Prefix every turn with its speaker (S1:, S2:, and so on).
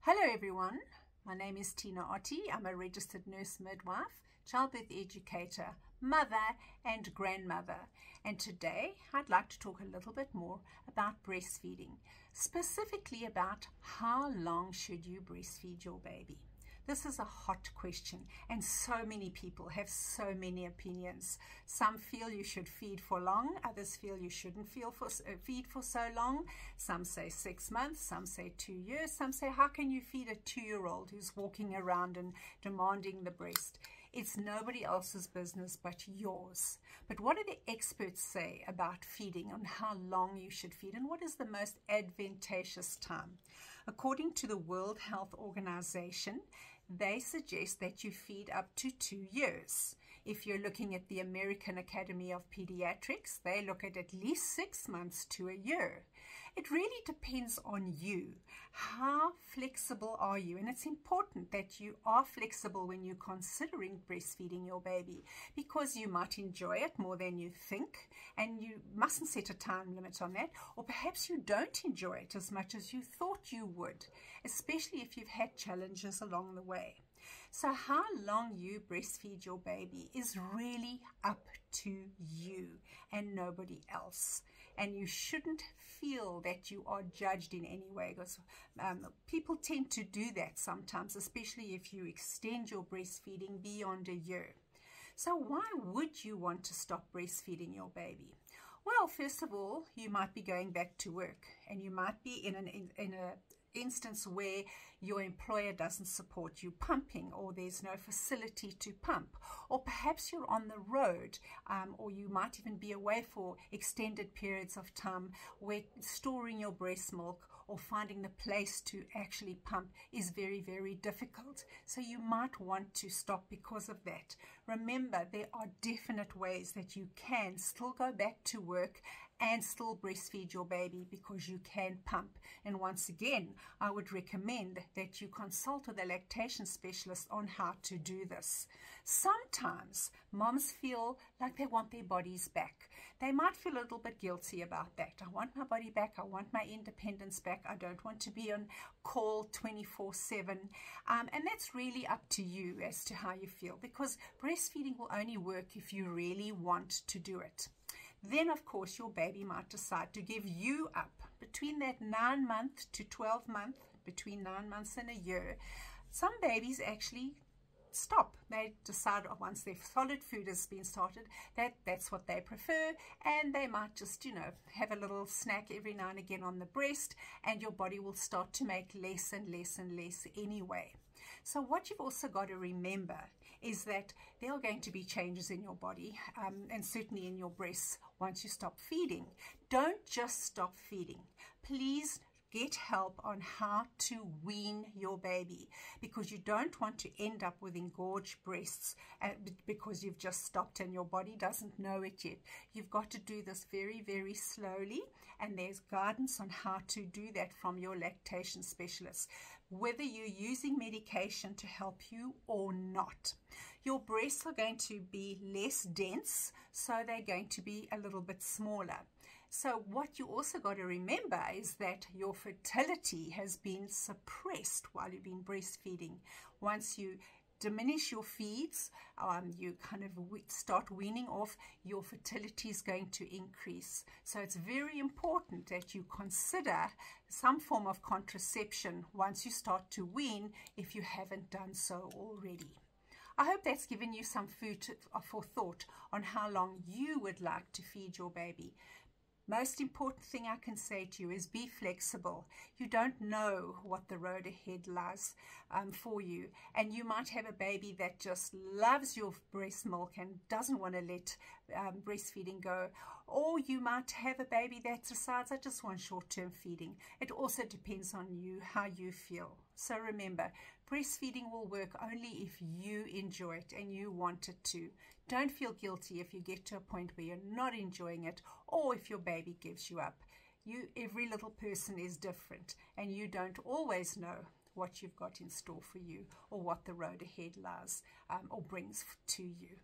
S1: Hello everyone, my name is Tina Otti. I'm a registered nurse midwife, childbirth educator, mother and grandmother. And today I'd like to talk a little bit more about breastfeeding, specifically about how long should you breastfeed your baby. This is a hot question and so many people have so many opinions. Some feel you should feed for long, others feel you shouldn't feed for so long. Some say 6 months, some say 2 years, some say how can you feed a 2-year-old who's walking around and demanding the breast? It's nobody else's business but yours. But what do the experts say about feeding, on how long you should feed, and what is the most advantageous time? According to the World Health Organization, they suggest that you feed up to 2 years. If you're looking at the American Academy of Pediatrics, they look at least 6 months to a year. It really depends on you. How flexible are you? And it's important that you are flexible when you're considering breastfeeding your baby, because you might enjoy it more than you think, and you mustn't set a time limit on that. Or perhaps you don't enjoy it as much as you thought you would, especially if you've had challenges along the way. So how long you breastfeed your baby is really up to you and nobody else. And you shouldn't feel that you are judged in any way, because people tend to do that sometimes, especially if you extend your breastfeeding beyond a year. So why would you want to stop breastfeeding your baby? Well, first of all, you might be going back to work, and you might be in an instance where your employer doesn't support you pumping, or there's no facility to pump, or perhaps you're on the road, or you might even be away for extended periods of time where storing your breast milk or finding the place to actually pump is very, very difficult. So you might want to stop because of that. Remember, there are definite ways that you can still go back to work and still breastfeed your baby, because you can pump. And once again, I would recommend that you consult with a lactation specialist on how to do this. Sometimes moms feel like they want their bodies back. They might feel a little bit guilty about that. I want my body back. I want my independence back. I don't want to be on call 24/7. And that's really up to you as to how you feel, because breastfeeding will only work if you really want to do it. Then, of course, your baby might decide to give you up. Between that 9-month to 12-month, between 9 months and a year, some babies actually stop. They decide once their solid food has been started that that's what they prefer, and they might just, have a little snack every now and again on the breast, and your body will start to make less and less and less anyway. So what you've also got to remember is that there are going to be changes in your body, and certainly in your breasts once you stop feeding. Don't just stop feeding. Please get help on how to wean your baby, because you don't want to end up with engorged breasts because you've just stopped and your body doesn't know it yet. You've got to do this very, very slowly, and there's guidance on how to do that from your lactation specialist, whether you're using medication to help you or not. Your breasts are going to be less dense, so they're going to be a little bit smaller. So what you also got to remember is that your fertility has been suppressed while you've been breastfeeding. Once you diminish your feeds, you kind of start weaning off, your fertility is going to increase. So it's very important that you consider some form of contraception once you start to wean, if you haven't done so already. I hope that's given you some food for thought on how long you would like to feed your baby. Most important thing I can say to you is be flexible. You don't know what the road ahead lies for you. And you might have a baby that just loves your breast milk and doesn't want to let breastfeeding go. Or you might have a baby that decides, I just want short-term feeding. It also depends on you, how you feel. So remember, breastfeeding will work only if you enjoy it and you want it to. Don't feel guilty if you get to a point where you're not enjoying it, or if your baby gives you up. Every little person is different, and you don't always know what you've got in store for you or what the road ahead lies or brings to you.